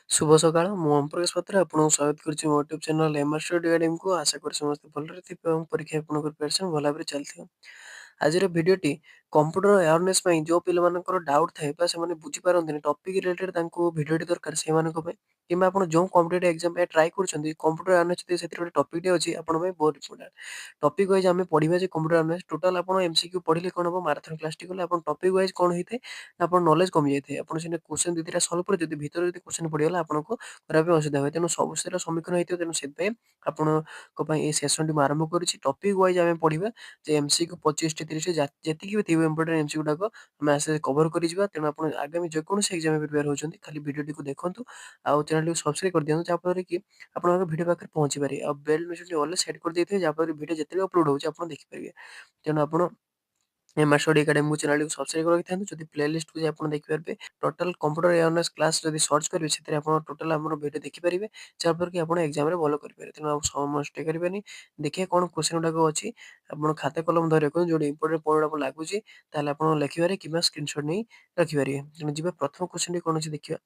शुभ सकाळ ମୁଁ ଓମ୍ ପ୍ରକାଶ ପାତ୍ର ଆପଣଙ୍କୁ ସ୍ୱାଗତ କରୁଛି ମୋ ୟୁଟ୍ୟୁବ୍ ଚ୍ୟାନେଲ୍ ଏମଆର୍ ଷ୍ଟଡି ଏକାଡେମୀକୁ। ଆଶା କରୁ ସମସ୍ତେ ଭଲରେ ଥିବେ ଏବଂ ପରୀକ୍ଷା ଆପଣଙ୍କର ପ୍ରିପାରେସନ୍ ଭଲ ଭାବରେ ଚାଲିଥିବ। ଆଜିର ଭିଡ଼ିଓଟି କମ୍ପ୍ୟୁଟର ଆୱାରନେସ୍ ପାଇଁ ଯେଉଁ ପିଲାମାନଙ୍କର ଡାଉଟ୍ ଥାଏ ବା ସେମାନେ ବୁଝିପାରନ୍ତିନି ଟପିକ୍ ରିଲେଟେଡ୍ ତାଙ୍କୁ ଭିଡ଼ିଓଟି ଦରକାର ସେମାନଙ୍କ ପାଇଁ, କିମ୍ବା ଆପଣ ଯେଉଁ କମ୍ପିଟେଟିଭ୍ ଏକ୍ଜାମ୍ ପାଇଁ ଟ୍ରାଏ କରୁଛନ୍ତି କମ୍ପ୍ୟୁଟର ଆୱାରନେସ୍ ଯଦି ସେଥିରେ ଗୋଟେ ଟପିକ୍‌ଟେ ଅଛି ଆପଣଙ୍କ ପାଇଁ ବହୁତ ଇମ୍ପୋର୍ଟାଣ୍ଟ। ଟପିକ୍ ୱାଇଜ୍ ଆମେ ପଢ଼ିବା ଯେ କମ୍ପ୍ୟୁଟର ଆୱାରନେସ୍ ଟୋଟାଲ୍ ଆପଣ ଏମସିକ୍ୟୁ ପଢ଼ିଲେ କ'ଣ ହେବ, ମାରାଥନ କ୍ଲାସ୍‌ଟି କଲେ ଆପଣ ଟପିକ୍ ୱାଇଜ୍ କ'ଣ ହେଇଥାଏ ନା ଆପଣ ନଲେଜ୍ କମିଯାଇଥାଏ। ଆପଣ ସିନା କ୍ୱେଶ୍ଚନ୍ 2-3ଟା ସଲ୍ଭ ପରେ ଯଦି ଭିତରେ ଯଦି କ୍ୱେଶ୍ଚନ୍ ପଡ଼ିଗଲା ଆପଣଙ୍କୁ କରିବା ପାଇଁ ଅସୁବିଧା ହୁଏ। ତେଣୁ ସବୁ ସେଥିର ସମ୍ମୁଖୀନ ହେଇଥିବ। ତେଣୁ ସେଥିପାଇଁ ଆପଣଙ୍କ ପାଇଁ ଏହି ସେସନ୍‌ଟି ମୁଁ ଆରମ୍ଭ କରୁଛି। ଟପିକ୍ ୱାଇଜ୍ ଆମେ ପଢ଼ିବା ଯେ ଏମସିକ୍ୟୁ 25ଟି 30ଟି ଯେତିକି ବି ଥିବ ଇମ୍ପୋର୍ଟାଣ୍ଟ ଏମସିକ୍ୟୁ ଗୁଡ଼ାକ ଆମେ ଆସ୍ତେ କଭର୍ କରିଯିବା। ତେଣୁ ଆପଣ ଆଗାମୀ ଯେକୌଣସି ଏକ୍ଜାମ୍ ପାଇଁ ପ୍ରିପେୟାର ହେଉଛନ୍ତି ଖାଲି ଭିଡ଼ିଓଟିକୁ ଦେଖନ୍ତୁ ଆଉ ଚ୍ୟାନେଲଟିକୁ ସବସ୍କ୍ରାଇବ୍ କରିଦିଅନ୍ତୁ, ଯାହାଫଳରେ କି ଆପଣଙ୍କ ଭିଡ଼ିଓ ପାଖରେ ପହଞ୍ଚି ପାରିବେ। ଆଉ ବେଲ୍ ନୋଟିଫିକେସନ୍ ଅଲ୍‌ରେ ସେଟ୍ କରିଦେଇଥିବେ, ଯାହାଫଳରେ ଭିଡ଼ିଓ ଯେତେବେଳେ ଅପଲୋଡ୍ ହେଉଛି ଆପଣ ଦେଖିପାରିବେ। ତେଣୁ ଆପଣ ଏମଆର୍ ଷ୍ଟଡି ଏକାଡେମୀ ଚ୍ୟାନେଲଟିକୁ ସବସ୍କ୍ରାଇବ୍ କରି ରଖିଥାନ୍ତୁ। ଯଦି ପ୍ଲେଲିଷ୍ଟକୁ ଯାଇ ଆପଣ ଦେଖିପାରିବେ ଟୋଟାଲ୍ କମ୍ପ୍ୟୁଟର ଆୱାରନେସ୍ କ୍ଲାସ୍ ଯଦି ସର୍ଚ୍ଚ କରିବେ ସେଥିରେ ଆପଣ ଟୋଟାଲ୍ ଆମର ଭିଡ଼ିଓ ଦେଖିପାରିବେ, ଯାହାଫଳରେ କି ଆପଣ ଏକ୍ଜାମ୍‌ରେ ଭଲ କରିପାରିବେ। ତେଣୁ ଆଉ ସମୟ ନଷ୍ଟ କରିବେନି। ଦେଖିବା କ'ଣ କ୍ୱେଶ୍ଚନ୍ ଗୁଡ଼ାକ ଅଛି। ଆପଣ ଖାତା କଲମ ଧରି ରଖନ୍ତୁ, ଯୋଉଠି ଇମ୍ପୋର୍ଟାଣ୍ଟ ପଏଣ୍ଟ ଗୁଡ଼ାକ ଲାଗୁଛି ତାହେଲେ ଆପଣ ଲେଖିପାରିବେ କିମ୍ବା ସ୍କ୍ରିନଶଟ୍ ନେଇ ରଖିପାରିବେ। ତେଣୁ ଯିବା ପ୍ରଥମ କ୍ୱେଶ୍ଚନ୍‌ଟି କ'ଣ ଅଛି ଦେଖିବା।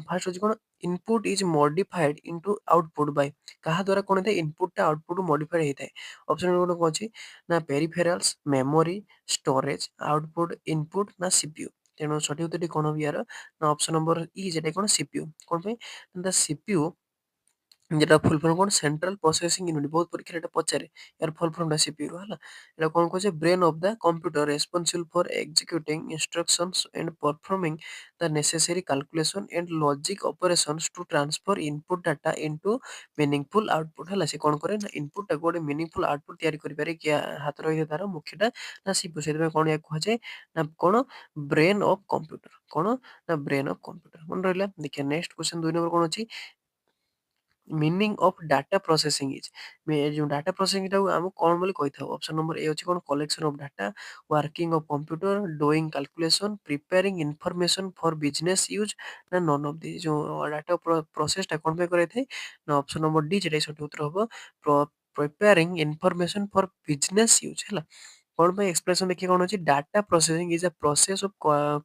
ଫାର୍ଷ୍ଟ ଅଛି କ'ଣ, input is modified into output Bai. କାହା ଦ୍ୱାରା କ'ଣ ହେଇଥାଏ, ଇନପୁଟ୍‌ଟା ଆଉଟପୁଟ୍ ମଡିଫାଏ ହେଇଥାଏ। ଅପସନ୍ ଗୋଟେ କ'ଣ ଅଛି ନା ପେରିଫେରାଲ୍ସ, ମେମୋରି, ଷ୍ଟୋରେଜ୍, ଆଉଟପୁଟ୍, ଇନପୁଟ୍ ନା ସିପିୟୁ। ତେଣୁ ସଠିକ୍ ଉତ୍ତରଟି କ'ଣ ହେବ ୟାର ନା ଅପସନ୍ ନମ୍ବର ଇ, ଯେଟା କ'ଣ ସିପିୟୁ। କ'ଣ ପାଇଁ ନା ସିପିୟୁ যেটা ফুল ফর্ম କ'ଣ ସେଣ୍ଟ୍ରାଲ ପ୍ରୋସେସିଂ ୟୁନିଟ୍। ବହୁତ ପରୀକ୍ଷାରେ ଏଟା ପଚାରେ ୟାର ଫୁଲ୍ ଫର୍ମଟା ସିପିୟୁର ହେଲା। ଏଟା କ'ଣ କହୁଛେ, brain of the computer responsible for executing instructions and performing the necessary calculation and logic operations to transfer input data into meaningful output. ହେଲା, ସେ କ'ଣ କରେ ନା ଇନପୁଟ୍‌ଟାକୁ ଗୋଟେ ମିନିଂଫୁଲ୍ ଆଉଟପୁଟ୍ ତିଆରି କରିପାରେ। କିଏ ହାତ ରହିଥାଏ ତାର ମୁଖ୍ୟଟା ନା ସିପିୟୁ। ସେଥିପାଇଁ କ'ଣ ୟାକୁ କୁହାଯାଏ ନା କ'ଣ ବ୍ରେନ୍ ଅଫ୍ କମ୍ପ୍ୟୁଟର। କ'ଣ ନା ବ୍ରେନ୍ ଅଫ୍ କମ୍ପ୍ୟୁଟର। ମନେ ରହିଲା। ଦେଖିବା ନେକ୍ସଟ କ୍ୱେଶ୍ଚନ୍ 2 ନମ୍ବର କ'ଣ ଅଛି, meaning of data processing is. ଯେଉଁ ଡାଟା ପ୍ରୋସେସିଂଟାକୁ ଆମକୁ କ'ଣ ବୋଲି କହିଥାଉ। ଅପସନ୍ ନମ୍ବର ଏ ଅଛି କ'ଣ, collection of data, working of computer, doing calculation, preparing information for business use ନା ନନ୍ ଅଫ୍ ଦିସ୍। ଯେଉଁ ଡାଟା ପ୍ରୋସେସଟା କ'ଣ ପାଇଁ କରାଯାଇଥାଏ ନା ଅପସନ୍ ନମ୍ବର ଡି, ଯେଟା ସଠିକ୍ ଉତ୍ତର ହେବ preparing information for business use. ହେଲା, କ'ଣ ପାଇଁ ଏକ୍ସପ୍ରେସନ୍ ଦେଖିବା କ'ଣ ଅଛି, data processing is a process of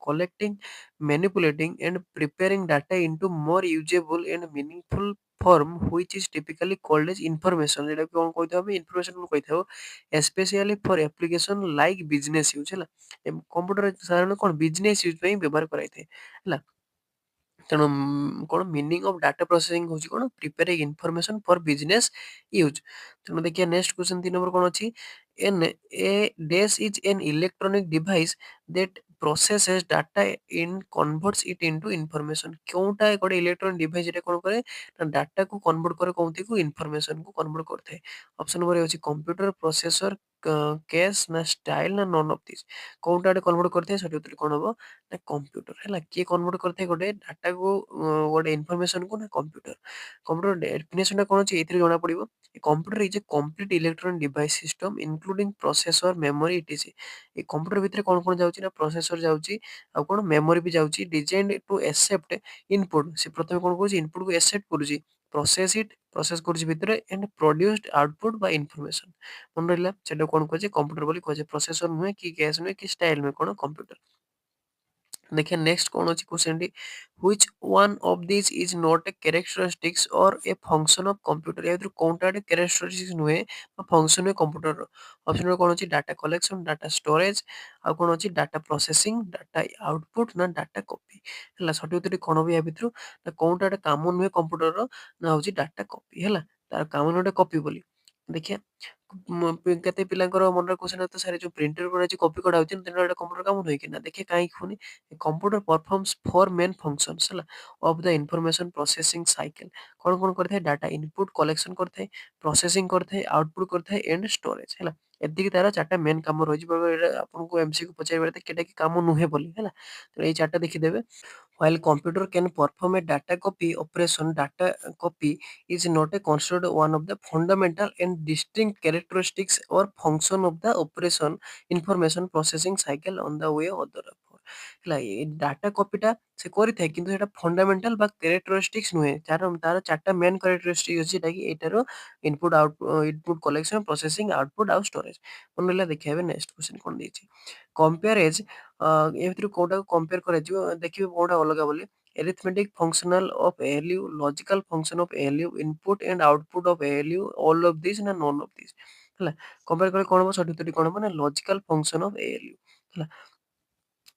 collecting, manipulating and preparing data into more usable and meaningful form which is typically called as information। যেটা କ'ଣ କହିଥାଉ ଆମେ ଇନଫର୍ମେସନ୍ କହିଥାଉ, especially for application like business use। ହେଲା, computer ସାଧାରଣତଃ କ'ଣ business use ପାଇଁ ବ୍ୟବହାର କରାଯାଇଥାଏ। ହେଲା, ତେଣୁ କ'ଣ ମିନିଂ ଅଫ୍ ଡାଟା ପ୍ରୋସେସିଂ ହେଉଛି କ'ଣ, preparing information for business use. ତେଣୁ ଦେଖିବା ନେକ୍ସଟ କ୍ୱେଶ୍ଚନ୍ 3 ନମ୍ବର କ'ଣ ଅଛି, a dash is an electronic device that processes data in converts it into information। କେଉଁଟା ଗୋଟେ ଇଲେକ୍ଟ୍ରୋନିକ୍ ଡିଭାଇସ୍ ଯେଟା କ'ଣ କରେ ନା ଡାଟାକୁ କନଭର୍ଟ କରେ କୋଉଥିକୁ, ଇନଫର୍ମେସନକୁ କନଭର୍ଟ କରିଥାଏ। ଅପସନ୍ ନମ୍ବର ଏ ଅଛି କମ୍ପ୍ୟୁଟର, ପ୍ରୋସେସର, କେସ୍ ନା ଷ୍ଟାଇଲ୍ ନା ନନ୍ ଅଫ୍ ଦିସ୍। କୋଉଟା ଗୋଟେ କନଭର୍ଟ କରିଥାଏ, ସଠିକ୍ ଉତ୍ତର କ'ଣ ହେବ ନା କମ୍ପ୍ୟୁଟର। ହେଲା, କିଏ କନଭର୍ଟ କରିଥାଏ ଗୋଟେ ଡାଟାକୁ ଗୋଟେ ଇନଫର୍ମେସନକୁ ନା କମ୍ପ୍ୟୁଟର। କମ୍ପ୍ୟୁଟର ଡେଫିନେସନଟା କ'ଣ ଅଛି ଏଇଥିରେ ଜଣାପଡ଼ିବ। Computer is a complete electronic device system including processor, memory ETC. ଏ କମ୍ପ୍ୟୁଟର ଭିତରେ କ'ଣ କ'ଣ ଯାଉଛି ନା ପ୍ରୋସେସର ଯାଉଛି, ଆଉ କ'ଣ ମେମୋରି ବି ଯାଉଛି। ଡିଜାଇନ୍ଡ ଟୁ ଏକ୍ସେପ୍ଟ ଇନପୁଟ୍, ସେ ପ୍ରଥମେ କ'ଣ କରୁଛି ଇନପୁଟ୍‌କୁ ଏକ୍ସେପ୍ଟ କରୁଛି, ପ୍ରୋସେସ୍ କରୁଛି ଭିତରେ ଏଣ୍ଡ ପ୍ରଡ୍ୟୁସ୍ଡ ଆଉଟପୁଟ୍ ବା ଇନଫର୍ମେସନ୍। ମନେ ରହିଲା, ସେଟାକୁ କ'ଣ କୁହାଯାଏ, କମ୍ପ୍ୟୁଟର ବୋଲି କୁହାଯାଏ। ପ୍ରୋସେସର ନୁହେଁ କି କେସ୍ ନୁହେଁ କି ଷ୍ଟାଇଲ୍ ନୁହେଁ, କ'ଣ କମ୍ପ୍ୟୁଟର। ଦେଖିବା ନେକ୍ସଟ କ'ଣ ଅଛି କ୍ୱେଶ୍ଚନଟି, which one of this is not a characteristics or a function of computer. ୟା ଭିତରୁ କୋଉଟା ଗୋଟେ କ୍ୟାରେକ୍ଟରିଷ୍ଟିକ୍ସ ନୁହେଁ ବା ଫଙ୍କସନ୍ ନୁହେଁ କମ୍ପ୍ୟୁଟରର। ଅପସନ୍ କ'ଣ ଅଛି, ଡାଟା କଲେକ୍ସନ୍, ଡାଟା ଷ୍ଟୋରେଜ୍, ଆଉ କ'ଣ ଅଛି ଡାଟା ପ୍ରୋସେସିଂ, ଡାଟା ଆଉଟପୁଟ୍ ନା ଡାଟା କପି। ହେଲା, ସଠିକ୍ ଉତ୍ତରଟି କ'ଣ ହେବ ୟା ଭିତରୁ ନା କୋଉଟା ଗୋଟେ କାମ ନୁହେଁ କମ୍ପ୍ୟୁଟରର ନା ହେଉଛି ଡାଟା କପି। ହେଲା, ତାର କାମ ନୁହେଁ ଗୋଟେ କପି ବୋଲି। ଦେଖିବା କେତେ ପିଲାଙ୍କର ମନରେ କ୍ୱେଶ୍ଚନ୍ ତ ସାର୍ ଯୋଉ ପ୍ରିଣ୍ଟର କରାଯାଉଛି କପି କରାଯାଉଛି ତେଣୁ ଏଇଟା କମ୍ପ୍ୟୁଟର କାମ ନୁହେଁ କି ନା। ଦେଖିବା କାହିଁକି ହଉନି, କମ୍ପ୍ୟୁଟର ପରଫର୍ମସ୍ ଫୋର୍ ମେନ୍ ଫଙ୍କସନ୍ସ ହେଲା of the information processing cycle. କ'ଣ କ'ଣ କରିଥାଏ, ଡାଟା ଇନପୁଟ୍ କଲେକ୍ସନ୍ କରିଥାଏ, ପ୍ରୋସେସିଂ କରିଥାଏ, ଆଉଟପୁଟ୍ କରିଥାଏ ଏଣ୍ଡ ଷ୍ଟୋରେଜ୍। ହେଲା, ଏତିକି ତାର 4ଟା ମେନ୍ କାମ ରହିଛି। ଏଇଟା ଆପଣଙ୍କୁ ଏମସିକ୍ୟୁ ପଚାରିବାର କେଟା କି କାମ ନୁହେଁ ବୋଲି। ହେଲା, ତେଣୁ ଏଇ 4ଟା ଦେଖିଦେବେ। While computer can perform a data copy operation, data copy is not a considered one of the fundamental and distinct characteristics or function of the operation information processing cycle on the way other। ହେଲା, ଏ data କପିଟା ସେ କରିଥାଏ କିନ୍ତୁ ସେଟା fundamental ବା characteristics ନୁହେଁ। ତାର 4ଟା main characteristic ଅଛି, ଯୋଉଟା କି ଏଇଟାର ଇନପୁଟ୍ କଲେକ୍ସନ୍, ପ୍ରୋସେସିଂ, ଆଉଟପୁଟ୍ ଆଉ ଷ୍ଟୋରେଜ। ମନେ ରହିଲା। ଦେଖିବା ଏବେ ନେକ୍ସଟ କ୍ୱେଶ୍ଚନ୍ କ'ଣ ଦେଇଛି, କମ୍ପେୟାର ଏଜ୍। ଏ ଭିତରୁ କୋଉଟାକୁ କମ୍ପେୟାର କରାଯିବ ଦେଖିବେ କୋଉଟା ଅଲଗା ବୋଲି। arithmetic functional of ALU, logical function of ALU, input and output of ALU, all of these ନା none of these ହେଲା compare କଲେ କ'ଣ ହବ ସଠିକ ଉତ୍ତରଟି କ'ଣ ହବ ନା logical function of ALU ହେଲା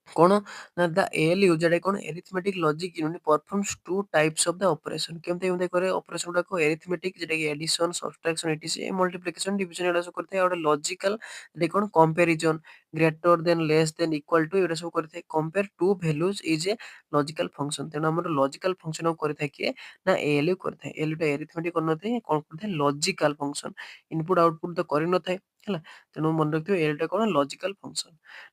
कौन ना द एएलयू जेटा कौन arithmetic logic unit performs two types of the operation केमते केमते करे ऑपरेशन गुडा को एरिथमेटिक जेटा कि addition subtraction ETC multiplication division एडा सब करथे और लॉजिकल जेटा कौन comparison greater than less than equal to एडा सब करथे compare two values is a logical function तेना हमर लॉजिकल फंक्शन ऑफ करथे कि ना एएलयू करथे एएलयू टा एरिथमेटिक करनथे कोन करथे लॉजिकल फंक्शन इनपुट आउटपुट तो करि नथाय ହେଲା ତେଣୁ ମନେ ରଖିଥିବେ ଏଇଟା କ'ଣ ଲଜିକାଲ ଫଙ୍କସନ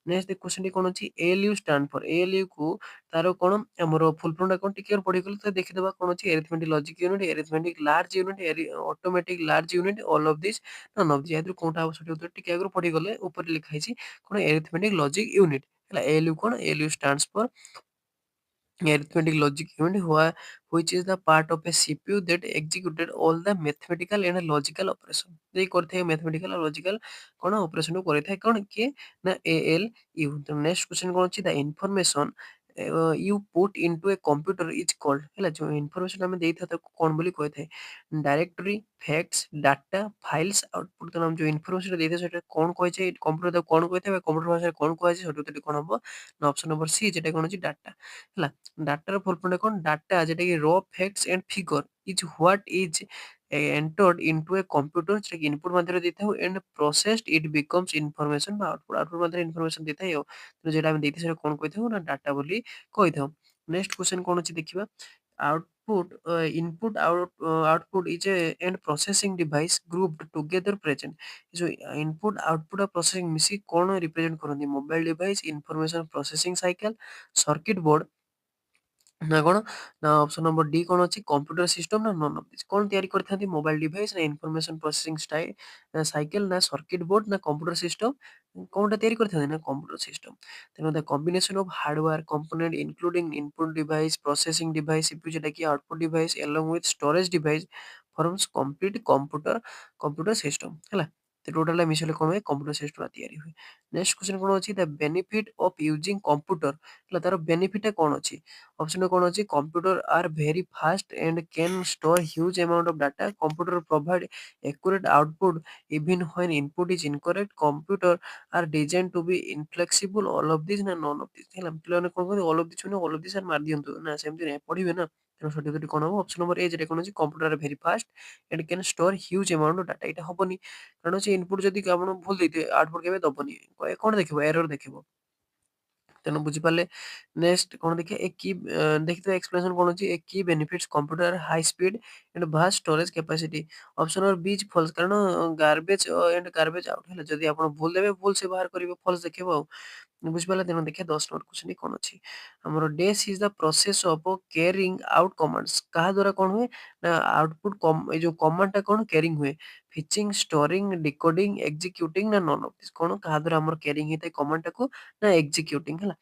ନେକ୍ସଟ କ୍ୱେଶ୍ଚନଟି କ'ଣ ଅଛି ଏଏଲୟୁ ଷ୍ଟାଣ୍ଡ ଫର ଏଏଲୟୁ କୁ ତାର କ'ଣ ଆମର ଫୁଲ ଫର୍ମଟା କ'ଣ ଟିକେ ପଢିଗଲେ ତ ଦେଖିଦେବା କ'ଣ ଅଛି arithmetic logic unit arithmetic large unit automatic large unit all of this none of this ଏଥିରୁ କୋଉଟା ହବ ସଠିକ ଉତ୍ତର ଟିକେ ଆଗରୁ ପଢିଗଲେ ଉପରେ ଲେଖା ହେଇଛି କ'ଣ ଏରିଥମେଟିକ ଲଜିକ ୟୁନିଟ ହେଲା ଏଏଲୟୁ କ'ଣ ଏଏଲୟୁ ଷ୍ଟାଣ୍ଡସ ଫର arithmetic logic unit which is the part of a CPU that executed all the mathematical and logical operation they करथे mathematical और logical कोन operation को करथे कोन के ना ALU तो next question कोन अछि the information you put into a computer is called ହେଲା जो information हमें देइथा ताको कोन बोली कहथे directory facts data files output तो हम जो information देइथा सेटा कोन कहै छै कंप्यूटर ता कोन कहथे कंप्यूटर भाषा कोन कहै छै सठिक कोन हबो ना ऑप्शन नंबर सी जेटा कोन अछि डाटा ହେଲା डाटार फुल फॉर्म कौन डाटा जेटा कि raw facts and figure is what is entered into a computer যেটা কি ইনপুট মাধ্যমে দিতে হয় and processed it becomes information বা আউটপুট আউটপুট মাধ্যমে ইনফরমেশন দিতে হয় তো যেটা আমি দেখতে সেটা কোন কইথাও না ডাটা বলি কইথাও নেক্সট क्वेश्चन কোন আছে দেখিবা output input output is a and processing device grouped together present जो input output और processing मिसी कोन रिप्रेजेंट करନ୍ତି mobile device information processing cycle circuit board ना कौन ना ऑप्शन नंबर डी कौन अच्छी कंप्यूटर सिस्टम ना नॉन ऑफ दिस कौन तैयारी करथांती मोबाइल डिवाइस ना इंफॉर्मेशन प्रोसेसिंग साइकिल ना सर्किट बोर्ड ना कंप्यूटर सिस्टम कोनटा तैयारी करथांती ना कंप्यूटर सिस्टम तेनो the combination of hardware component including input device processing device CPU जेटा कि output device along with storage device forms complete computer system हैला तो टोटल मिसले कोन हुए कंप्यूटर सिस्टम तैयारी हुए नेक्स्ट क्वेश्चन कोन अछि the benefit of using computer हैला तार बेनिफिट कोन अछि ऑप्शन कौन अच्छी computer are very fast and can store huge amount of data computer provide accurate output even when input is incorrect computer are design to be inflexible all of this ना none of this ହେଲା ପିଲାମାନେ କ'ଣ କରନ୍ତି all of this ମାନେ all of this sir ମାରି ଦିଅନ୍ତୁ ନା ସେମିତି ନାହିଁ ପଢ଼ିବେ ନା ତେଣୁ ସଠିକ ଉତ୍ତରଟି କ'ଣ ହବ ଅପ୍ସନ୍ ନମ୍ବର ଏ ଯେଟା କ'ଣ ଅଛି computer very fast and can store huge amount of data ଏଇଟା ହବନି କାରଣ ସେ ଇନପୁଟ ଯଦି ଆପଣ ଭୁଲ ଦେଇଥିବେ ଆଉଟପୁଟ କେବେ ଦବନି କ'ଣ ଦେଖିବ ଏରର ଦେଖିବ ତେଣୁ ବୁଝିପାରିଲେ ନେକ୍ସଟ କ'ଣ ଦେଖିବା ଏ କି ଦେଖିଥିବା ଏକ୍ସପ୍ଲେନେସନ କ'ଣ ଅଛି ଏ କି benefits computer high speed and vast storage capacity option number B is false କାରଣ ଗାର୍ବେଜ ଏଣ୍ଡ ଗାର୍ବେଜ ଆଉଟ ହେଲା ଯଦି ଆପଣ ଭୁଲ ଦେବେ ଭୁଲ ସେ ବାହାର କରିବ ଫଲ୍ସ ଦେଖେଇବ ଆଉ ବୁଝିପାରିଲେ ତେଣୁ ଦେଖିବା 10 ନମ୍ବର କ୍ୱେଶ୍ଚନ କ'ଣ ଅଛି ଆମର dash is the process of carrying out commands କାହା ଦ୍ୱାରା କ'ଣ ହୁଏ ନା ଆଉଟପୁଟ ଏଇ ଯୋଉ କମାଣ୍ଡଟା କ'ଣ କ୍ୟାରିଂ ହୁଏ ଫିଚିଂ ଷ୍ଟୋରିଂ ଡିକୋଡିଂ ଏକ୍ଜିକ୍ୟୁଟିଂ ନା ନନ୍ ଅଫ ଦିସ୍ କ'ଣ କାହା ଦ୍ୱାରା ଆମର କ୍ୟାରିଂ ହେଇଥାଏ କମାଣ୍ଡଟାକୁ ନା ଏକ୍ଜିକ୍ୟୁଟିଂ ହେଲା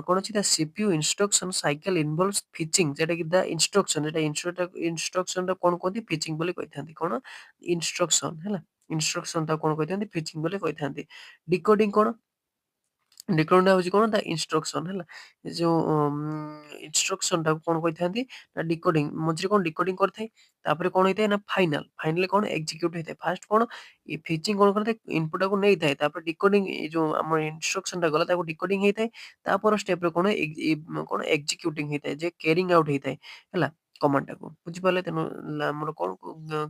କ'ଣ ଅଛି ଦ ସିପିୟୁ ଇନଷ୍ଟ୍ରକ୍ସନ ସାଇକେଲ ଇନଭଲ୍ଭସ୍ ଫିଚିଂ ଯେଟା କି ଦ ଇନଷ୍ଟ୍ରକ୍ସନ ଯେଟା ଇନଷ୍ଟ୍ରକ୍ସନଟା କ'ଣ କୁହନ୍ତି ଫିଚିଂ ବୋଲି କହିଥାନ୍ତି କ'ଣ ଇନଷ୍ଟ୍ରକ୍ସନ ହେଲା ଇନଷ୍ଟ୍ରକ୍ସନ ତାକୁ କ'ଣ କହିଥାନ୍ତି ଫିଚିଂ ବୋଲି କହିଥାନ୍ତି ଡିକୋଡିଂ କ'ଣ ଡିକୋଡିଂଟା ହଉଛି କ'ଣ ତା ଇନଷ୍ଟ୍ରକ୍ସନ ହେଲା ଏ ଯୋଉ ଇନଷ୍ଟ୍ରକ୍ସନଟାକୁ କ'ଣ କହିଥାନ୍ତି ନା ଡିକୋଡିଂ ମଝିରେ କ'ଣ ଡିକୋଡିଂ କରିଥାଏ ତାପରେ କ'ଣ ହେଇଥାଏ ନା ଫାଇନାଲ କ'ଣ ଏକ୍ଜିକ୍ୟୁଟ ହେଇଥାଏ ଫାଷ୍ଟ କ'ଣ ଏ ଫିଚିଂ କ'ଣ କରିଥାଏ ଇନପୁଟଟାକୁ ନେଇଥାଏ ତାପରେ ଡିକୋଡିଂ ଏ ଯୋଉ ଆମର ଇନଷ୍ଟ୍ରକ୍ସନଟା ଗଲା ତାକୁ ଡିକୋଡିଂ ହେଇଥାଏ ତାପର ଷ୍ଟେପରେ କ'ଣ କ'ଣ ଏକ୍ଜିକ୍ୟୁଟିଂ ହେଇଥାଏ ଯେ କ୍ୟାରିଂ ଆଉଟ୍ ହେଇଥାଏ ହେଲା କମାଣ୍ଡଟାକୁ ବୁଝିପାରିଲେ ତେଣୁ ଆମର କ'ଣ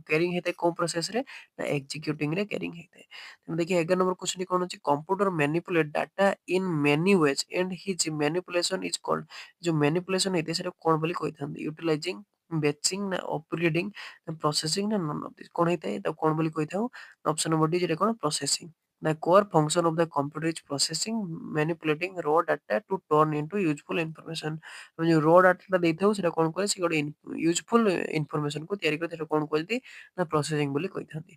କ୍ୟାରିଂ ହେଇଥାଏ କୋଉ ପ୍ରୋସେସରେ ନା ଏକ୍ଜିକ୍ୟୁଟିଂରେ କ୍ୟାରିଂ ହେଇଥାଏ ତେଣୁ ଦେଖିବା 11 ନମ୍ବର କ୍ୱେଶ୍ଚନ କ'ଣ ଅଛି computer manipulate data in many ways and his manipulation is called ଯୋଉ ମ୍ୟାନିପୁଲେସନ୍ ହେଇଥାଏ ସେଟା କ'ଣ ବୋଲି କହିଥାନ୍ତି ୟୁଟିଲାଇଜିଂ ବେଚିଂ ନା ଅପଗ୍ରେଡିଂ ନା ପ୍ରୋସେସିଂ ନା ନନ୍ ଅଫ୍ ଦିସ୍ କ'ଣ ହେଇଥାଏ ତାକୁ କ'ଣ ବୋଲି କହିଥାଉ ଅପସନ ନମ୍ବର ଡି ଯେଟା କ'ଣ processing The core function of the computer is processing, manipulating raw data to turn into useful information. ଆମେ ଯୋଉ raw data ଟା ଦେଇଥାଉ ସେଟା କ'ଣ କରେ ସେ ଗୋଟେ ୟୁଜଫୁଲ ଇନଫର୍ମେସନ କୁ ତିଆରି କରି ସେଟା କ'ଣ କୁହନ୍ତି ନା ପ୍ରୋସେସିଂ ବୋଲି କହିଥାନ୍ତି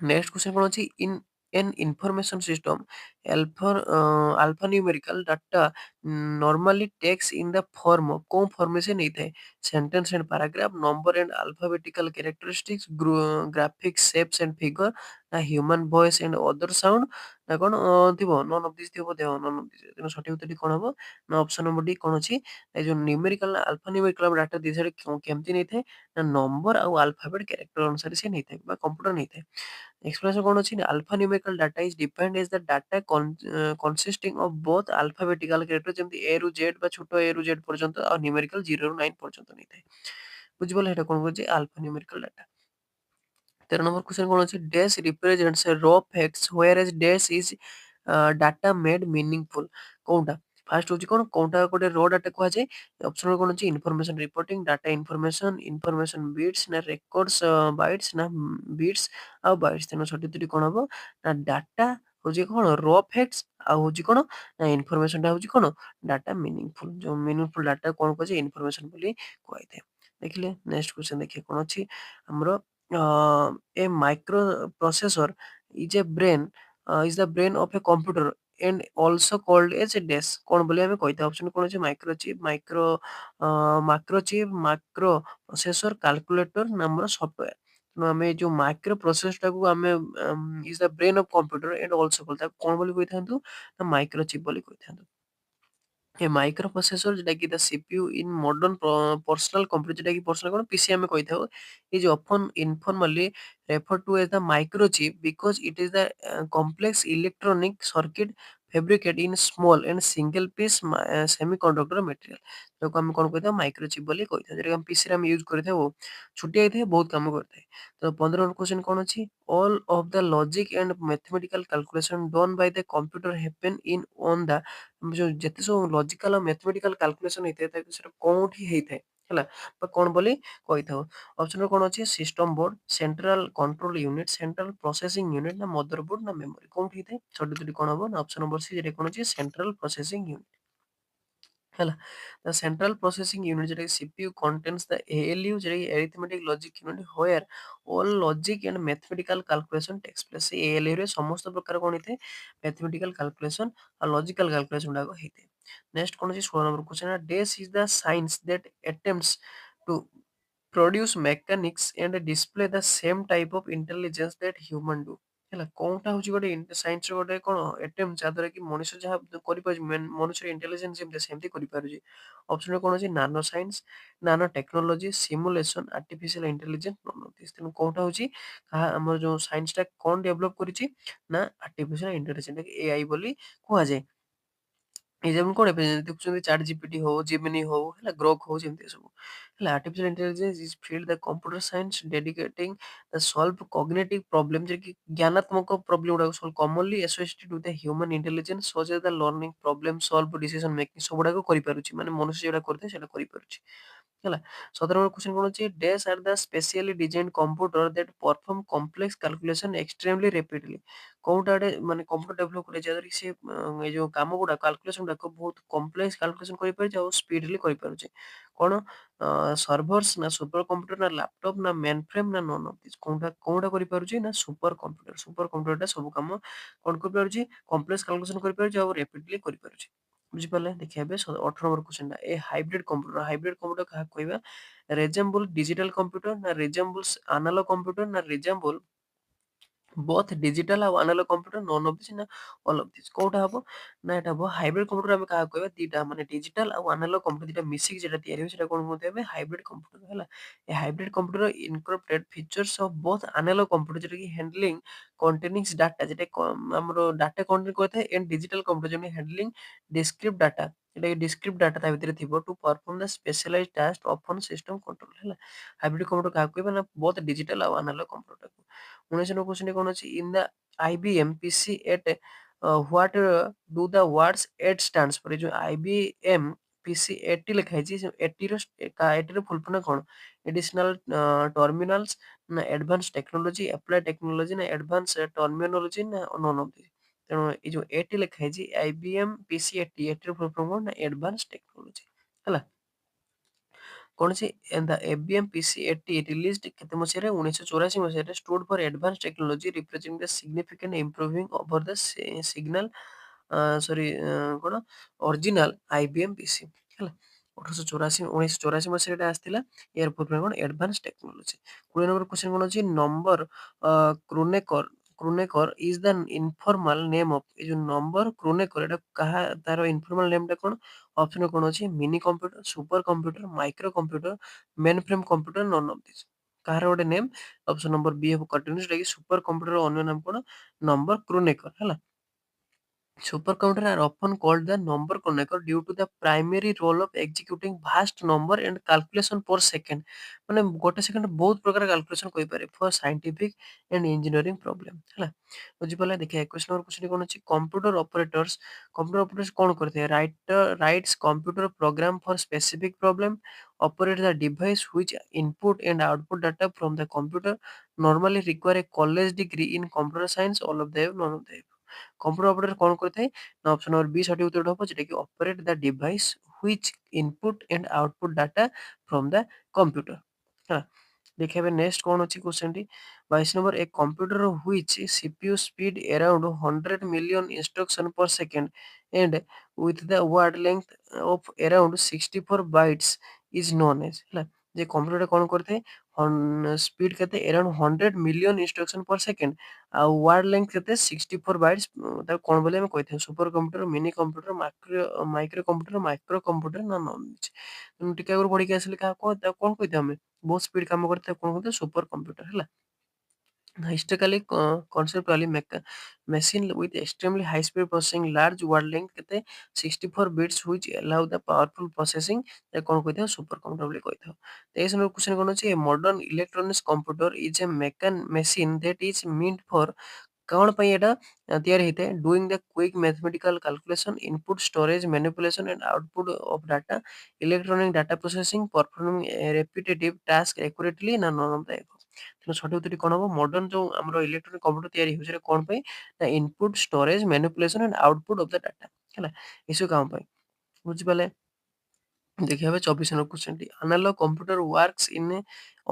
नेक्स्ट क्वेश्चन कौन अच्छी in an information system alphanumerical data normally takes in the form of कौन फॉर्म से नहीं थे sentence and paragraph number and alphabetical characteristics graphics shapes and figure ନା human voice and other sound ନା କଣ ଥିବ ନନ୍ ଅଫ୍ ଦିସ୍ ଥିବ ବୋଧେ ନନ୍ ଅଫ୍ ଦିସ୍। ତେଣୁ ସଠିକ ଉତ୍ତରଟି କଣ ହବ ନା ଅପସନ୍ ନମ୍ବର ଡି କଣ ଅଛି ଏ ଯୋଉ ନ୍ୟୁମେରିକାଲ ଆଲଫା ନ୍ୟୁମେରିକାଲ ଡାଟା ଦିଏ ସେଟା କେମିତି ନେଇଥାଏ ନା ନମ୍ବର ଆଉ ଆଲଫାବେଟ୍ କ୍ୟାରେକ୍ଟର ଅନୁସାରେ ସେ ନେଇଥାଏ ବା କମ୍ପ୍ୟୁଟର ନେଇଥାଏ। ଏକ୍ସପ୍ଲେନେସନ କଣ ଅଛି ନା alpha numerical data is defined as the data consisting of both alphabetical character ଯେମିତି ଏ ରୁ ଜେଡ୍ ବା ଛୋଟ ଏ ରୁ ଜେଡ୍ ପର୍ଯ୍ୟନ୍ତ ଆଉ ନ୍ୟୁମେରିକାଲ 0 ରୁ 9 ପର୍ଯ୍ୟନ୍ତ ନେଇଥାଏ। ବୁଝିପାରିଲେ ଏଇଟା କଣ କହୁଛି ଆଲଫା ନ୍ୟୁମେରିକାଲ ଡାଟା। 13 নম্বর কোশ্চেন কোন ଅଛି ড্যাশ রিপ্রেজেন্টস র facts whereas dash is data made meaningful কোনটা ফার্স্ট হଉଛି କଣ କୋଉଟା ଗୋଟେ ର ଡାଟା କୁହାଯାଏ ଅପସନ କଣ ଅଛି information reporting data information beats ନା ରେକର୍ଡସ ବାଇଟ୍ସ ନା ବିଟ୍ସ ଆଉ ବାଇଟ୍ସ ତେଣୁ ସଠିକ କଣ ହବ ନା ଡାଟା ହଉଛି କଣ ର ଫ୍ୟାକ୍ଟସ ଆଉ ହଉଛି କଣ ନା ଇନଫରମେସନ ଟା ହଉଛି କଣ ଡାଟା ମିନିଂଫୁଲ ଯୋଉ ମିନିଂଫୁଲ ଡାଟା କଣ କୁହାଯାଏ ଇନଫରମେସନ ବୋଲି କୁହାଯାଇଥାଏ। ଦେଖିଲେ ନେକ୍ସଟ କ୍ୱେଶ୍ଚନ ଦେଖିଲେ କଣ ଅଛି ଆମର a microprocessor is a brain is the brain of a computer and also called as a dash କଣ ବୋଲି ଆମେ କହିଥାଉ ଅପସନ କଣ ଅଛି ମାଇକ୍ରୋଚିପ୍ ମାଇକ୍ରୋ ପ୍ରୋସେସର କାଲକୁଲେଟର ନାମର ସଫ୍ଟୱେର ତେଣୁ ଆମେ ଏଇ ଯୋଉ ମାଇକ୍ରୋ ପ୍ରୋସେସର ଟାକୁ ଆମେ is the brain of computer and also call ତାକୁ କଣ ବୋଲି କହିଥାନ୍ତୁ ନା ମାଇକ୍ରୋଚିପ୍ ବୋଲି କହିଥାନ୍ତୁ। A microprocessor যেটা কি the CPU in modern personal computer যেটা কি personal କଣ PC ଆମେ କହିଥାଉ is often informally referred to as the microchip because it is the complex electronic circuit fabricated in small and single piece semiconductor material ତାକୁ ଆମେ କଣ କହିଥାଉ microchip ବୋଲି କହିଥାଉ ଯେଟା ଆମେ PC ରେ ଆମେ ୟୁଜ କରିଥାଉ ଛୋଟିଆ ହେଇଥାଏ ବହୁତ କାମ କରିଥାଏ। ତ 15 ନମ୍ବର କ୍ୱେଶ୍ଚନ କଣ ଅଛି all of the logic and mathematical calculation done by the computer happen in on the ଯୋଉ ଯେତେ ସବୁ ଲଜିକାଲ ଆଉ ମ୍ୟାଥମେଟିକାଲ କାଲକୁଲେସନ ହେଇଥାଏ ତାକୁ ସେଟା କୋଉଠି ହେଇଥାଏ ହେଲା ବା କଣ ବୋଲି କହିଥାଉ ଅପସନ କଣ ଅଛି system board central control unit central processing unit ନା ମଦର ବୋର୍ଡ ନା ମେମୋରି କୋଉଠି ହେଇଥାଏ ସଠିକ କଣ ହବ ନା ଅପସନ ନମ୍ବର ସି ଯେଟା କଣ ଅଛି ସେଣ୍ଟ୍ରାଲ ପ୍ରୋସେସିଂ ୟୁନିଟ ହେଲା the central processing unit যেটা কি CPU contains the ALU যেটা কি arithmetic logic unit where all logic and mathematical calculation takes place ସେଇ ALU ରେ ସମସ୍ତ ପ୍ରକାର କଣ ହେଇଥାଏ mathematical calculation ଆଉ logical calculation ଗୁଡାକ ହେଇଥାଏ। ନେକ୍ସଟ କଣ ଅଛି 16 number question dash is the science that attempts to produce mechanics and display the same type of intelligence that human do ହେଲା କୋଉଟା ହଉଛି ଗୋଟେ ସାଇନ୍ସର ଗୋଟେ କଣ ଆଟେମ୍ପ ଯାହା କି ମଣିଷ ଯାହା କରିପାରୁଛି ମନୁଷ୍ୟର ଇଣ୍ଟେଲିଜେନ୍ସ ଯେମିତି ସେମିତି କରିପାରୁଛି ଅପସନରେ କଣ ଅଛି nano science nano technology simulation artificial intelligence ତେଣୁ କୋଉଟା ହଉଛି ଆମର ଯୋଉ ସାଇନ୍ସ ଟା କଣ ଡେଭଲପ କରିଛି ନା ଆର୍ଟିଫିସିଆଲ ଇଣ୍ଟେଲିଜେନ୍ସ ଏଆଇ ବୋଲି କୁହାଯାଏ। ଏଇ ଯେମିତି କଣ ଏବେ ଦେଖୁଛନ୍ତି ଚାଟ୍ ଜିପିଟି ହଉ ଜିମିନି ହଉ ହେଲା ଗ୍ରୋକ ହଉ ଯେମିତି ସବୁ ହେଲା artificial intelligence is field the computer science dedicating the solve cognitive problem ଯେକି ଜ୍ଞାନାତ୍ମକ ପ୍ରୋବ୍ଲେମ ଗୁଡାକ solve commonly associated with the human intelligence such as the learning problem solve decision making ସବୁଗୁଡାକ କରିପାରୁଛି ମାନେ ମନୁଷ୍ୟ ଯୋଉଟା କରିଥାଏ ସେଇଟା କରିପାରୁଛି ହେଲା 17 ନମ୍ବର କ୍ୱେଶ୍ଚନ କଣ ଅଛି dash are the specially designed computer that perform complex calculation extremely rapidly କୋଉଟା ଗୋଟେ ମାନେ କମ୍ପ୍ୟୁଟର ଡେଭଲପ କରିବା ଯାହାଦ୍ୱାରା କି ସେ ଏଇ ଯୋଉ କାମ ଗୁଡାକ କାଲକୁଲେସନ ଗୁଡାକ ବହୁତ କମ୍ପ୍ଲେକ୍ସ କାଲକୁଲେସନ କରିପାରୁଛି ଆଉ ସ୍ପିଡଲି କରିପାରୁଛି କଣ ସର୍ଭର୍ସ ନା ସୁପର କମ୍ପ୍ୟୁଟର ନା ଲାପଟପ ନା ମେନ୍ ଫ୍ରେମ୍ ନା ନନ୍ ଅଫ ଦିସ୍ କୋଉଟା କୋଉଟା କରିପାରୁଛି ନା ସୁପର କମ୍ପ୍ୟୁଟର ଟା ସବୁ କାମ କଣ କରିପାରୁଛି କମ୍ପ୍ଲେକ୍ସ କାଲକୁଲେସନ କରିପାରୁଛି ଆଉ ରାପିଡଲି କରିପାରୁଛି ବୁଝିପାରିଲେ ଦେଖିବା ଏବେ 18 ନମ୍ବର କ୍ୱେଶ୍ଚନ ଟା ଏ ହାଇବ୍ରିଡ କମ୍ପ୍ୟୁଟର କାହାକୁ କହିବା ରେଜେମ୍ବୁଲ ଡିଜିଟାଲ କମ୍ପ୍ୟୁଟର ନା ରେଜେମ୍ବୁଲ ଆନାଲଗ କମ୍ପ୍ୟୁଟର ନା ରେଜେମ୍ବୁଲ ବୋଥ ଡିଜିଟାଲ ଆଉ analog computer non of this ନା ଅଲ୍ ଅଫ ଦିସ୍ କୋଉଟା ହବ ନା ଏଟା ହବ ହାଇବ୍ରିଡ କମ୍ପ୍ୟୁଟର ଆମେ କାହାକୁ କହିବା ଦିଟା ମାନେ ଡିଜିଟାଲ ଆଉ ଆନାଲଗ କମ୍ପ୍ୟୁଟର ଦିଟା ମିଶିକି ଯେଟା ତିଆରି ହୁଏ ସେଟା କଣ କୁହନ୍ତି ଆମେ ହାଇବ୍ରିଡ କମ୍ପ୍ୟୁଟର ହେଲା a hybrid computer incorporate features of both analog computer ଯେଟା କି ହ୍ୟାଣ୍ଡଲିଂ କଣ୍ଟେନିଙ୍ଗ ଡାଟା ଯେଟା ଆମର ଡାଟା କଣ୍ଟେନ୍ କରିଥାଏ ଏଣ୍ଡ ଡିଜିଟାଲ କମ୍ପ୍ୟୁଟର ଯେମିତି ହ୍ୟାଣ୍ଡଲିଂ ଡିସ୍କ୍ରିପ୍ଟ ଡାଟା ଏଟା ଡିସ୍କ୍ରିପ୍ଟ ଡାଟା ତା ଭିତରେ ଥିବ to perform the specialize task of system control ହେଲା ହାଇବ୍ରିଡ କମ୍ପ୍ୟୁଟର କାହାକୁ କହିବା ନା ବୋଥ ଡିଜିଟାଲ ଆଉ ଆନାଲଗ କମ୍ପ୍ୟୁଟର ଟାକୁ 19 ନମ୍ବର କ୍ୱେଶ୍ଚନ କଣ ଅଛି in the IBM PC at what do the words at stands for ଏ ଯୋଉ IBM PC80 ଲେଖା ହେଇଛି 80 ର ଫୁଲ ଫର୍ମ କଣ ଏଡିସନାଲ ଟର୍ମିନାଲସ ନା ଆଡଭାନ୍ସ ଟେକ୍ନୋଲୋଜି ଆପ୍ଲାଏ ଟେକ୍ନୋଲୋଜି ନା ଆଡଭାନ୍ସ ଟର୍ମିନୋଲୋଜି ନା ନନ୍ ଅଫ ଦିସ୍ ତେଣୁ ଏଇ ଯୋଉ 80 ଲେଖା ହେଇଛି IBM PC80 ର ଫୁଲ ଫର୍ମ କଣ ନା ଆଡଭାନ୍ସ ଟେକ୍ନୋଲୋଜି ହେଲା କଣ ଅଛି the IBM PC80 released କେତେ ମସିହାରେ 1984 ମସିହାରେ stood for advanced technology representing the significant improving over the signal ସରି କଣ ଅରିଜିନାଲ IBM PC ହେଲା 1984 ମସିହାରେ ଏଟା ଆସିଥିଲା ଏହାର ପୂର୍ବରୁ କଣ ଆଡଭାନ୍ସ ଟେକ୍ନୋଲୋଜି 20 ନମ୍ବର କ୍ୱେଶ୍ଚନ କଣ ଅଛି number cruncher cruncher is the informal name of a ଯୋଉ ନମ୍ବର କ୍ରୁନେକର ଏଟା କାହା ତାର ଇନଫର୍ମାଲ ନେମ୍ ଟା କଣ? ଅପସନରେ କଣ ଅଛି? Mini computer, super computer, micro computer, main frame computer, non of this. କାହାର ଗୋଟେ ନେମ୍ ଅପସନ ନମ୍ବର ବି ହେବ କଣ୍ଟିନ୍ୟୁସ୍ ଯୋଉଟାକି ସୁପର କମ୍ପ୍ୟୁଟର ଅନ୍ୟ ନାମ କଣ? ନମ୍ବର କ୍ରୁନେକର ହେଲା। Supercomputer are often called the number connector due to the primary role of executing vast number and calculation per second ମାନେ ଗୋଟେ ସେକେଣ୍ଡ ବହୁତ ପ୍ରକାର କାଲକୁଲେସନ କରିପାରେ ଫର ସାଇଣ୍ଟିଫିକ ଆଣ୍ଡ ଇଞ୍ଜିନିୟରିଂ ପ୍ରୋବ୍ଲେମ ହେଲା। ବୁଝିପାରିଲେ? ଦେଖିବା 21 ନମ୍ବର କ୍ୱେଶ୍ଚନ କଣ ଅଛି? କମ୍ପ୍ୟୁଟର ଅପରେଟର୍ସ କଣ କରିଥାଏ? Writes computer program for specific problem, operate the device which input and output data from the computer, normally require a college degree in computer science, all of the above, none of the above। Computer operator କଣ କରିଥାଏ? ନା option number ବି ସଠିକ ଉତ୍ତରଟା ହବ ଯେଟା କି operate the device which input and output data from the computer ହେଲା। ଦେଖିବା ଏବେ ନେକ୍ସଟ କଣ ଅଛି କ୍ୱେଶ୍ଚନଟି 22 number A computer which CPU speed around 100 million instruction per second and with the word length of around 64 bytes is known as ହେଲା। ଯେ computer କଣ କରିଥାଏ? Speed କେତେ? around 100 million instruction per second ଆଉ ୱାର୍ଡ ଲେନ୍ଥ କେତେ? 64 bites ତାକୁ କଣ ବୋଲି ଆମେ କହିଥାଉ? Super computer, mini computer, micro computer, micro computer ନା ନନ୍ ଇଚ୍। ତେଣୁ ଟିକେ ଆଗରୁ ପଢିକି ଆସିଲେ କାହାକୁ ତାକୁ କଣ କହିଥାଉ ଆମେ? ବହୁତ ସ୍ପିଡ କାମ କରିଥାଏ କଣ କହିଥାଉ? ସୁପର କମ୍ପ୍ୟୁଟର ହେଲା। Historically, conceptually, machine with extremely high speed processing, large word length କେତେ? 64 bits which allow the powerful processing ତାକୁ କଣ କହିଥାଉ? ସୁପର କମ୍ପ୍ୟୁଟର ବୋଲି କହିଥାଉ। 23 ନମ୍ବର କ୍ୱେଶ୍ଚନ କଣ ଅଛି? A modern electronics computer is a machine that is meant for କଣ ପାଇଁ ଏଟା ତିଆରି ହେଇଥାଏ? Doing the quick mathematical calculation, input storage manipulation and output of data, electronic data processing, performing repetitive task accurately ନା none of the ଏଭବ। ତେଣୁ ସଠିକ ଉତ୍ତରଟି କଣ ହବ? ମଡର୍ଣ୍ଣ ଯୋଉ ଆମର ଇଲେକ୍ଟ୍ରୋନିକ କମ୍ପ୍ୟୁଟର ତିଆରି ହେଉଛି ସେଟା କଣ ପାଇଁ? ନା input storage manipulation and output of the data ହେଲା। ଏସବୁ କାମ ପାଇଁ। ବୁଝିପାରିଲେ? ଦେଖିବା ଏବେ 24 ନମ୍ବର କ୍ୱେଶ୍ଚନଟି analog computer works in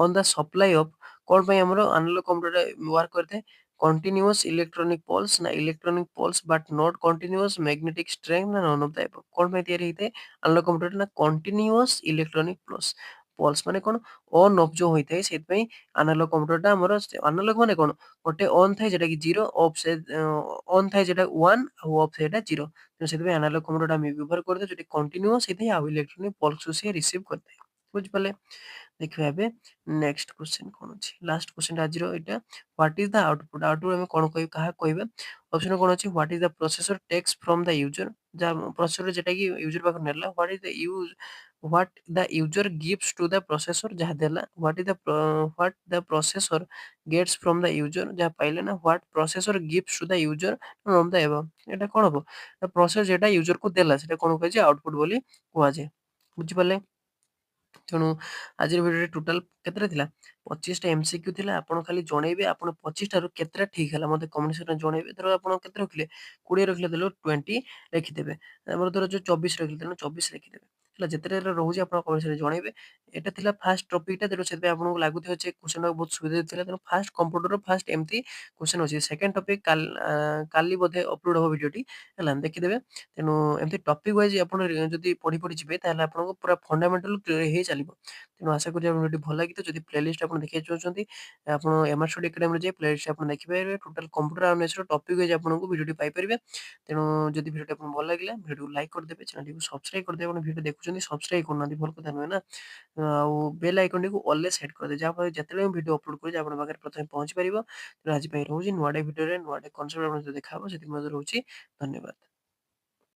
on the supply of କଣ ପାଇଁ ଆମର ଆନାଲଗ କମ୍ପ୍ୟୁଟର ୱାର୍କ କରିଥାଏ? କଣ୍ଟିନ୍ୟୁଅସ୍ ଇଲେକ୍ଟ୍ରୋନିକ ପଲ୍ସ ନା electronic pulse but not continuous magnetic strength ନା ନନ୍ ଅଫ ଦ ଏଭବ। କଣ ପାଇଁ ତିଆରି ହେଇଥାଏ ଆନାଲଗ କମ୍ପ୍ୟୁଟର? ନା କଣ୍ଟିନ୍ୟୁଅସ୍ ଇଲେକ୍ଟ୍ରୋନିକ ପଲ୍ସ। ପଲ୍ସ ମାନେ କଣ? ଅନ୍ ଅଫ୍ ଯୋଉ ହୋଇଥାଏ ସେଥିପାଇଁ ଆନାଲଗ କମ୍ପ୍ୟୁଟରଟା ଆମର ଆନାଲଗ ମାନେ କଣ? ଗୋଟେ ଅନ୍ ଥାଏ ଯେଟା କି 0, ଅଫ୍ ସେ ଅନ୍ ଥାଏ ଯେଟା 1 ଆଉ ଅଫ୍ ସେଇଟା 0। ତେଣୁ ସେଥିପାଇଁ ଆନାଲଗ କମ୍ପ୍ୟୁଟରଟା ଆମେ ବ୍ୟବହାର କରିଥାଉ ଯୋଉଠି କଣ୍ଟିନ୍ୟୁଅସ୍ ହେଇଥାଏ ଆଉ ଇଲେକ୍ଟ୍ରୋନିକ ପଲ୍ସକୁ ସିଏ ରିସିଭ୍ କରିଥାଏ। ବୁଝିପାରିଲେ? ଦେଖିବା ଏବେ ନେକ୍ସଟ କ୍ୱେଶ୍ଚନ କଣ ଅଛି? ଲାଷ୍ଟ କ୍ୱେଶ୍ଚନଟା ଆଜିର ଏଇଟା what is the output? Output ଆମେ କଣ କହିବା? କାହାକୁ କହିବା? ଅପସନ କଣ ଅଛି? What is the processor takes from the user ଯାହା ପ୍ରୋସେସର ଯେଟା କି ୟୁଜର ପାଖରୁ ନେଲା। What the user gives to the processor ଯାହା ଦେଲା। What the processor gets from the user ଯାହା ପାଇଲେ ନା what processor gives to the user from the above. ଏଟା କଣ ହବ? ପ୍ରୋସେସର ଯେଟା ୟୁଜରକୁ ଦେଲା ସେଟା କଣ କୁହାଯାଏ? ଆଉଟପୁଟ ବୋଲି କୁହାଯାଏ। ବୁଝିପାରିଲେ? ତେଣୁ ଆଜିର ଭିଡ଼ିଓରେ ଟୋଟାଲ କେତେଟା ଥିଲା? 25ଟା MCQ ଥିଲା। ଆପଣ ଖାଲି ଜଣେଇବେ ଆପଣ 25ଟାରୁ କେତେଟା ଠିକ୍ ହେଲା ମତେ କମେଣ୍ଟ ସେକ୍ସନରେ ଜଣେଇବେ। ଧର ଆପଣ କେତେ ରଖିଲେ? 20 ରଖିଲେ ଧରିଲ 20 ଲେଖିଦେବେ। ଆମର ଧର ଯୋଉ 24 ରଖିଲେ ତେଣୁ 24 ଲେଖିଦେବେ। ହେଲା ଯେତେଟା ରହୁଛି ଆପଣ କମେଣ୍ଟ ସେକ୍ସନରେ ଜଣେଇବେ। ଏଟା ଥିଲା ଫାଷ୍ଟ ଟପିକଟା ତେଣୁ ସେଥିପାଇଁ ଆପଣଙ୍କୁ ଲାଗୁଥିବ ଯେ କ୍ୱେଶ୍ଚନଟା ବହୁତ ସୁବିଧା ଥିଲା। ତେଣୁ ଫାଷ୍ଟ କମ୍ପ୍ୟୁଟରର ଫାଷ୍ଟ ଏମିତି କ୍ୱେଶ୍ଚନ ଅଛି। ସେକେଣ୍ଡ ଟପିକ କାଲି ବୋଧେ ଅପଲୋଡ ହବ ଭିଡ଼ିଓଟି ହେଲା ଦେଖିଦେବେ। ତେଣୁ ଏମିତି ଟପିକ ୱାଇଜ ଆପଣ ଯଦି ପଢି ପଢି ଯିବେ ତାହେଲେ ଆପଣଙ୍କୁ ପୁରା ଫଣ୍ଡାମେଣ୍ଟାଲ କ୍ଲିୟର ହେଇ ଚାଲିବ। ତେଣୁ ଆଶା କରୁଛି ଆପଣଙ୍କୁ ଭିଡ଼ିଓଟି ଭଲ ଲାଗିଥିବ। ଯଦି ପ୍ଲେଲିଷ୍ଟ ଆପଣ ଦେଖିବାକୁ ଚାହୁଁଛନ୍ତି ଆପଣ ଏମଆର ଷ୍ଟଡି ଏକାଡେମୀରେ ଯାଇ ପ୍ଲେଲିଷ୍ଟ ଆପଣ ଦେଖିପାରିବେ। ଟୋଟାଲ କମ୍ପ୍ୟୁଟର ଆୱାରନେସର ଟପିକ ୱାଇଜ ଆପଣଙ୍କୁ ଭିଡ଼ିଓଟି ପାଇପାରିବେ। ତେଣୁ ଯଦି ଭିଡ଼ିଓଟି ଆପଣଙ୍କୁ ଭଲ ଲାଗିଲା ଭିଡ଼ିଓକୁ ଲାଇକ୍ କରିଦେବେ, ଚ୍ୟାନେଲଟିକୁ ସବସ୍କ୍ରାଇବ କରିଦେବେ। ଆପଣ ଭିଡ଼ିଓ ଦେଖୁଛନ୍ତି ସବସ୍କ୍ରାଇବ କରୁନାହାନ୍ତି ଭଲ କଥା ନୁହେଁ ନା। ଆଉ ବେଲ୍ ଆଇକନଟିକୁ ଅଲୱେଜ ସେଟ୍ କରିଦେବେ ଯାହାଫଳରେ ଯେତେବେଳେ ମୁଁ ଭିଡ଼ିଓ ଅପଲୋଡ କରୁଛି ଆପଣଙ୍କ ପାଖରେ ପ୍ରଥମେ ପହଞ୍ଚି ପାରିବ। ତେଣୁ ଆଜି ପାଇଁ ରହୁଛି ନୂଆ ଡେ ଭିଡ଼ିଓରେ ନୂଆ ଡେ କନସେପ୍ଟ ଆପଣଙ୍କ ସହିତ ଦେଖା ହବ। ସେଥିପାଇଁ ରହୁଛି ଧନ୍ୟବାଦ।